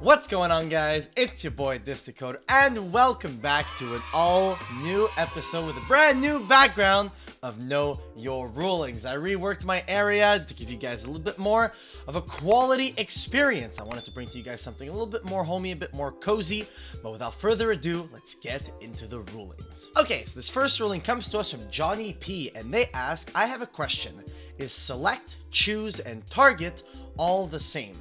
What's going on, guys? It's your boy Decoder, and welcome back to an all new episode with a brand new background of Know Your Rulings. I reworked my area to give you guys a little bit more of a quality experience. I wanted to bring to you guys something a little bit more homey, a bit more cozy, but without further ado, let's get into the rulings. Okay, so this first ruling comes to us from Johnny P, and they ask, I have a question. Is select, choose, and target all the same?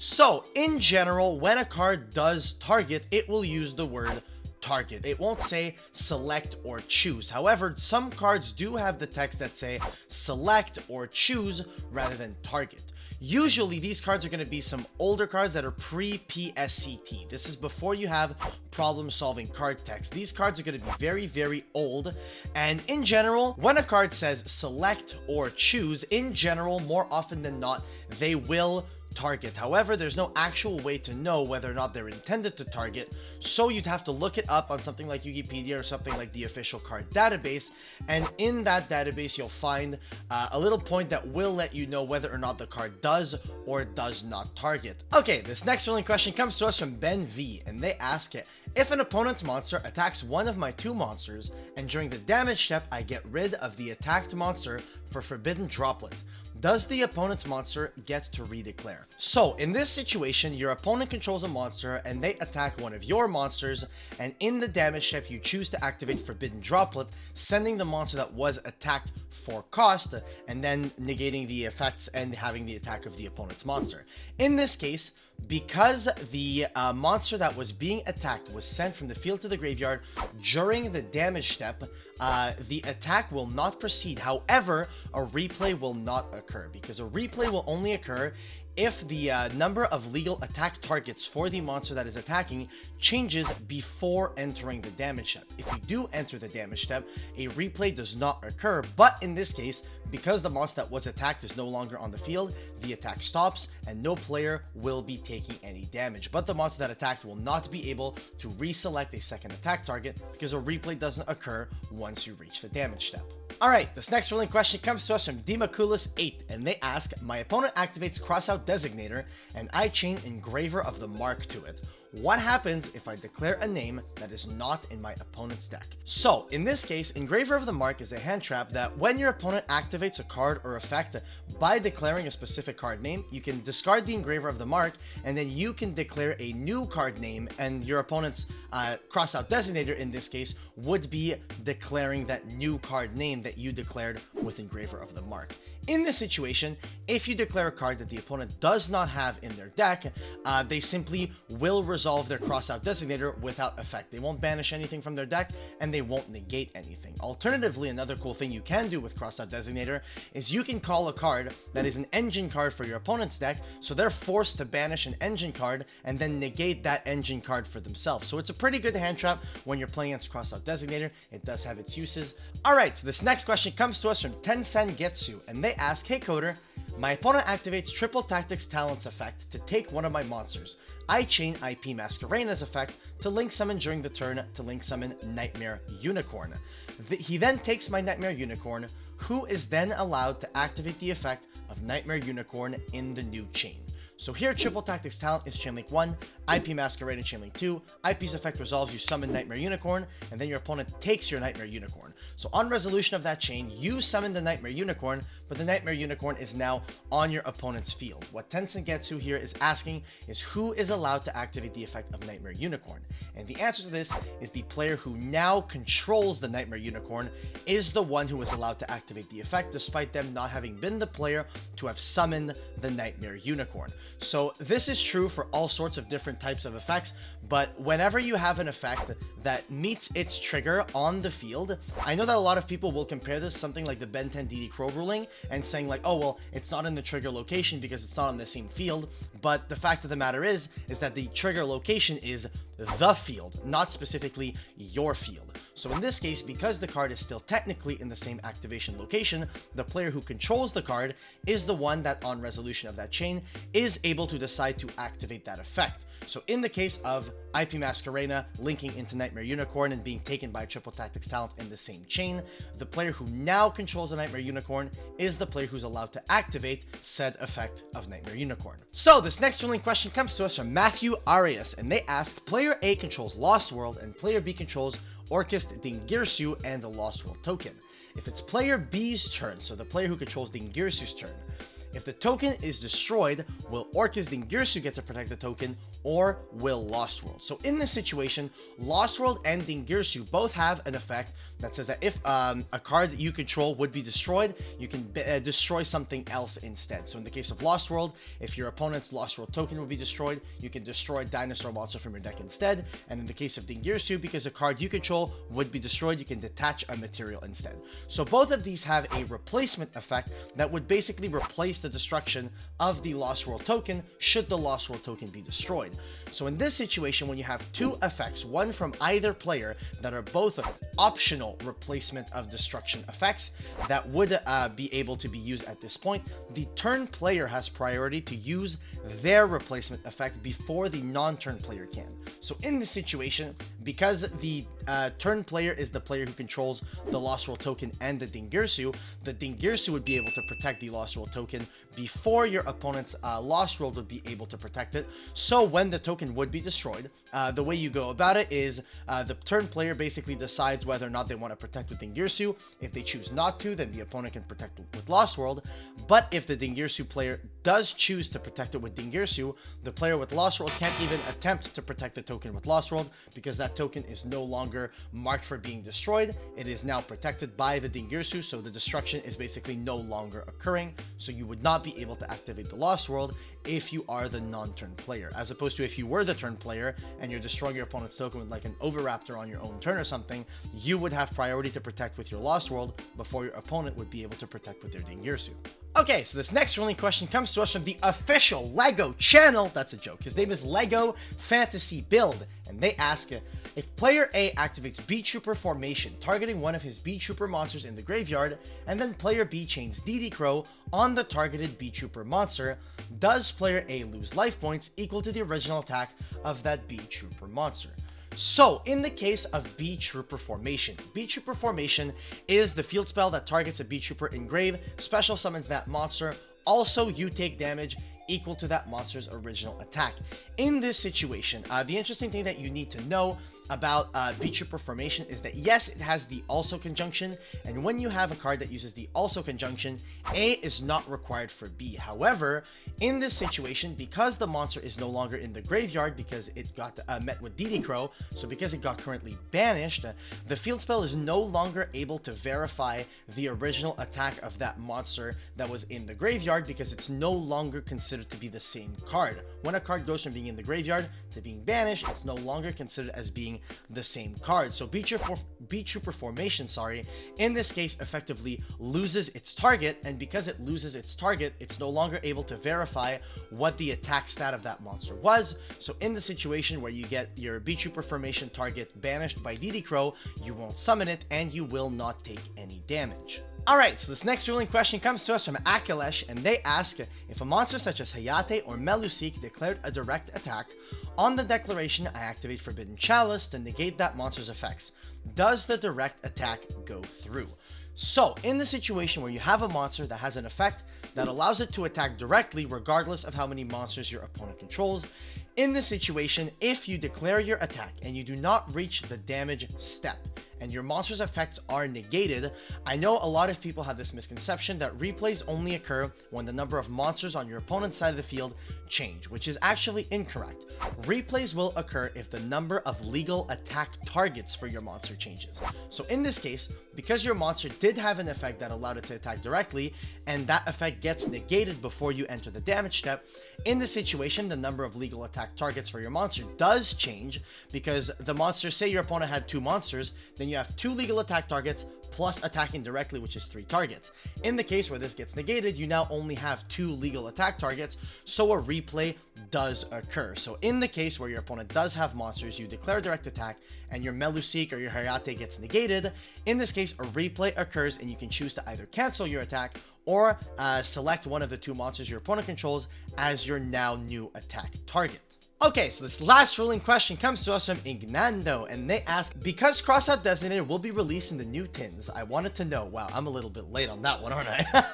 So, in general, when a card does target, it will use the word target. It won't say select or choose. However, some cards do have the text that say select or choose rather than target. Usually, these cards are going to be some older cards that are pre-PSCT. This is before you have problem-solving card text. These cards are going to be very, very old. And in general, when a card says select or choose, in general, more often than not, they will target. However, there's no actual way to know whether or not they're intended to target, so you'd have to look it up on something like Wikipedia or something like the official card database, and in that database you'll find a little point that will let you know whether or not the card does or does not target. Okay, this next ruling question comes to us from Ben V, and they ask it, if an opponent's monster attacks one of my two monsters, and during the damage step I get rid of the attacked monster for Forbidden Droplet, does the opponent's monster get to redeclare? So, in this situation, your opponent controls a monster and they attack one of your monsters, and in the damage step, you choose to activate Forbidden Droplet, sending the monster that was attacked for cost, and then negating the effects and having the attack of the opponent's monster. In this case, because the monster that was being attacked was sent from the field to the graveyard during the damage step, the attack will not proceed. However, a replay will not occur, because a replay will only occur if the number of legal attack targets for the monster that is attacking changes before entering the damage step. If you do enter the damage step, a replay does not occur, but in this case, because the monster that was attacked is no longer on the field, the attack stops and no player will be taking any damage. But the monster that attacked will not be able to reselect a second attack target because a replay doesn't occur once you reach the damage step. Alright, this next ruling question comes to us from Demaculus8, and they ask, my opponent activates Crossout Designator and I chain Engraver of the Mark to it. What happens if I declare a name that is not in my opponent's deck? So, in this case, Engraver of the Mark is a hand trap that when your opponent activates a card or effect by declaring a specific card name, you can discard the Engraver of the Mark, and then you can declare a new card name, and your opponent's Crossout Designator, in this case, would be declaring that new card name that you declared with Engraver of the Mark. In this situation, if you declare a card that the opponent does not have in their deck, they simply will resolve their Crossout Designator without effect. They won't banish anything from their deck, and they won't negate anything. Alternatively, another cool thing you can do with Crossout Designator is you can call a card that is an engine card for your opponent's deck, so they're forced to banish an engine card and then negate that engine card for themselves. So it's a pretty good hand trap when you're playing against Crossout Designator. It does have its uses. Alright, so this next question comes to us from Tensen Getsu, and they ask, hey Coder, my opponent activates Triple Tactics Talents effect to take one of my monsters. I chain IP Masquerade's effect to link summon during the turn to link summon Nightmare Unicorn. He then takes my Nightmare Unicorn, who is then allowed to activate the effect of Nightmare Unicorn in the new chain. So here, Triple Tactics Talent is Chainlink 1, IP Masquerade and Chainlink 2, IP's effect resolves, you summon Nightmare Unicorn, and then your opponent takes your Nightmare Unicorn. So on resolution of that chain, you summon the Nightmare Unicorn, but the Nightmare Unicorn is now on your opponent's field. What Tensen Getsu here is asking is who is allowed to activate the effect of Nightmare Unicorn? And the answer to this is the player who now controls the Nightmare Unicorn is the one who is allowed to activate the effect, despite them not having been the player to have summoned the Nightmare Unicorn. So this is true for all sorts of different types of effects, but whenever you have an effect that meets its trigger on the field, I know that a lot of people will compare this to something like the Ben 10 DD Crow ruling and saying like, oh well, it's not in the trigger location because it's not on the same field, but the fact of the matter is that the trigger location is the field, not specifically your field. So in this case, because the card is still technically in the same activation location, the player who controls the card is the one that on resolution of that chain is able to decide to activate that effect. So in the case of IP Masquerena linking into Nightmare Unicorn and being taken by a Triple Tactics talent in the same chain, the player who now controls a Nightmare Unicorn is the player who's allowed to activate said effect of Nightmare Unicorn. So this next ruling question comes to us from Matthew Arias, and they ask, player A controls Lost World and player B controls Orcust Dingirsu and the Lost World token. If it's player B's turn, so the player who controls Dingirsu's turn, if the token is destroyed, will Orcust Dingirsu get to protect the token, or will Lost World? So in this situation, Lost World and Dingirsu both have an effect that says that if a card that you control would be destroyed, you can destroy something else instead. So in the case of Lost World, if your opponent's Lost World token would be destroyed, you can destroy Dinosaur Monster from your deck instead. And in the case of Dingirsu, because a card you control would be destroyed, you can detach a material instead. So both of these have a replacement effect that would basically replace the destruction of the Lost World token should the Lost World token be destroyed. So in this situation, when you have two effects, one from either player, that are both optional replacement of destruction effects that would be able to be used at this point, the turn player has priority to use their replacement effect before the non-turn player can. So in this situation, because the turn player is the player who controls the Lost World token and the Dingirsu would be able to protect the Lost World token before your opponent's Lost World would be able to protect it. So when the token would be destroyed, the way you go about it is the turn player basically decides whether or not they want to protect with Dingirsu. If they choose not to, then the opponent can protect with Lost World. But if the Dingirsu player does choose to protect it with Dingirsu, the player with Lost World can't even attempt to protect the token with Lost World, because that token is no longer marked for being destroyed. It is now protected by the Dingirsu, so the destruction is basically no longer occurring. So you would not be able to activate the Lost World if you are the non-turn player, as opposed to if you were the turn player and you're destroying your opponent's token with like an Overraptor on your own turn or something, you would have priority to protect with your Lost World before your opponent would be able to protect with their Dingirsu. Okay, so this next ruling question comes to us from the official LEGO channel. That's a joke. His name is Lego Fantasy Build, and they ask, if player A activates B Trooper formation, targeting one of his B Trooper monsters in the graveyard, and then player B chains DD Crow on the targeted B Trooper monster, does player A lose life points equal to the original attack of that B Trooper monster? So, in the case of B Trooper formation is the field spell that targets a B Trooper in grave, special summons that monster. Also, you take damage equal to that monster's original attack. In this situation, the interesting thing that you need to know about B Trooper formation is that yes, it has the also conjunction, and when you have a card that uses the also conjunction, A is not required for B. However, in this situation, because the monster is no longer in the graveyard because it got met with DD Crow, so because it got currently banished, the field spell is no longer able to verify the original attack of that monster that was in the graveyard, because it's no longer considered to be the same card. When a card goes from being in the graveyard to being banished, it's no longer considered as being the same card. So B Trooper formation, in this case effectively loses its target, and because it loses its target, it's no longer able to verify what the attack stat of that monster was. So in the situation where you get your B Trooper formation target banished by DD Crow, you won't summon it and you will not take any damage. Alright, so this next ruling question comes to us from Akalesh, and they ask, if a monster such as Hayate or Melusik declared a direct attack, on the declaration I activate Forbidden Chalice to negate that monster's effects. Does the direct attack go through? So, in the situation where you have a monster that has an effect that allows it to attack directly regardless of how many monsters your opponent controls, in this situation, if you declare your attack and you do not reach the damage step, and your monster's effects are negated, I know a lot of people have this misconception that replays only occur when the number of monsters on your opponent's side of the field change, which is actually incorrect. Replays will occur if the number of legal attack targets for your monster changes. So in this case, because your monster did have an effect that allowed it to attack directly, and that effect gets negated before you enter the damage step, in this situation, the number of legal attack targets for your monster does change, because the monster, say your opponent had 2 monsters, then you have 2 legal attack targets plus attacking directly, which is 3 targets. In the case where this gets negated, you now only have 2 legal attack targets, so a replay does occur. So in the case where your opponent does have monsters, you declare direct attack, and your Melusik or your Hayate gets negated, in this case, a replay occurs, and you can choose to either cancel your attack or select one of the 2 monsters your opponent controls as your now new attack target. Okay, so this last ruling question comes to us from Ignando, and they ask, because Crossout Designator will be released in the new tins, I wanted to know, wow, I'm a little bit late on that one, aren't I?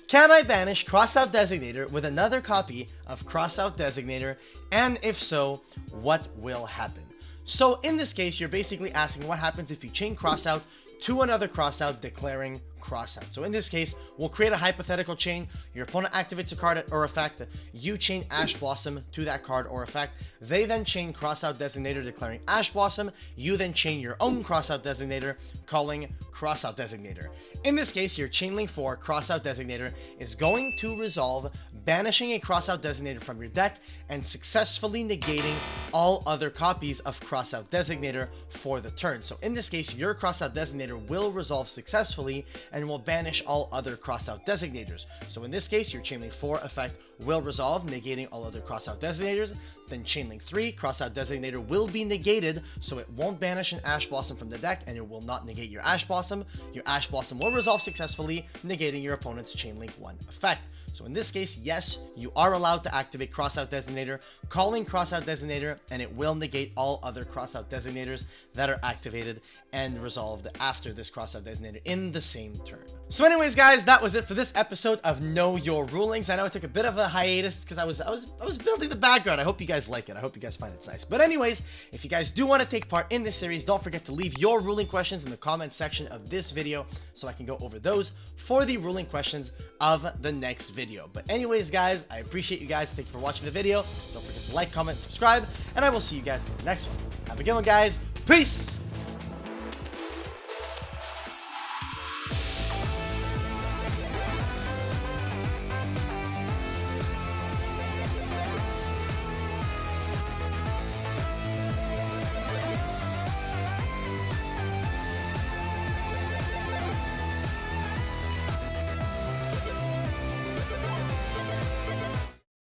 Can I banish Crossout Designator with another copy of Crossout Designator, and if so, what will happen? So in this case, you're basically asking what happens if you chain Crossout to another Crossout declaring Crossout. So in this case, we'll create a hypothetical chain. Your opponent activates a card or effect. You chain Ash Blossom to that card or effect. They then chain Crossout Designator declaring Ash Blossom. You then chain your own Crossout Designator calling Crossout Designator. In this case, your chain link for Crossout Designator is going to resolve banishing a Crossout Designator from your deck and successfully negating all other copies of Crossout Designator for the turn. So in this case, your Crossout Designator will resolve successfully and will banish all other Crossout Designators. So in this case, your chain link 4 effect will resolve, negating all other Crossout Designators. Then chain link 3, Crossout Designator will be negated, so it won't banish an Ash Blossom from the deck, and it will not negate your Ash Blossom. Your Ash Blossom will resolve successfully, negating your opponent's chain link 1 effect. So in this case, yes, you are allowed to activate Crossout Designator, calling Crossout Designator, and it will negate all other Crossout Designators that are activated and resolved after this Crossout Designator in the same turn. So anyways, guys, that was it for this episode of Know Your Rulings. I know I took a bit of a hiatus because I was building the background. I hope you guys like it. I hope you guys find it nice. But anyways, if you guys do want to take part in this series, don't forget to leave your ruling questions in the comment section of this video so I can go over those for the ruling questions of the next video. But anyways, guys, I appreciate you guys. Thank you for watching the video. Don't forget to like, comment, subscribe, and I will see you guys in the next one. Have a good one, guys. Peace!